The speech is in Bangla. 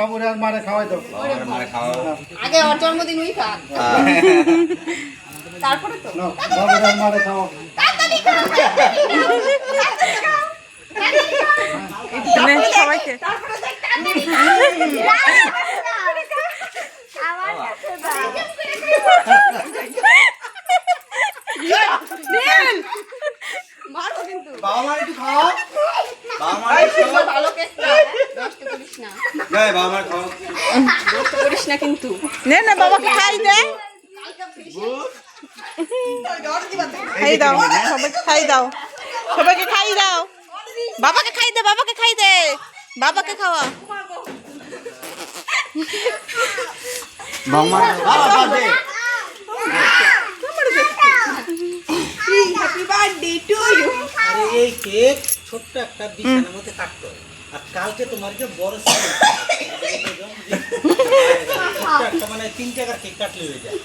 বাবুর আর মারে খাওয়াই দাও। বাবার মারে খাওয়া। আগে ওর জন্মদিন উই খা, তারপরে তো নাও, বাবুর আর মারে খাওয়া। তাড়াতাড়ি খাও, তাড়াতাড়ি খাও, তাড়াতাড়ি খাও। নে সবাইকে তারপরে দেখ তাড়াতাড়ি খাও। নেন, মারো কিন্তু। বাবা মার একটু খাও। বাবা মার এই একটু সুন্দর খাও। ভালো কেসটা, নষ্ট করিস না, যাই বাবা মার খাও। নষ্ট করিস না কিন্তু। নে না বাবাকে খাই দে, খাই দাও সবাইকে খাই দাও, সবাইকে খাই দাও, বাবাকে খাই দে, বাবাকে খাই দে, বাবাকে খাওয়া। বাবা বাবা দে। Happy birthday to you. আরে এই কেক ছোট্ট একটা বিছানার মধ্যে কাটতে হয় আর কালকে তোমাকে বড় ছোট্ট একটা মানে 3 টাকার কেক কাটলে হয়ে যায়।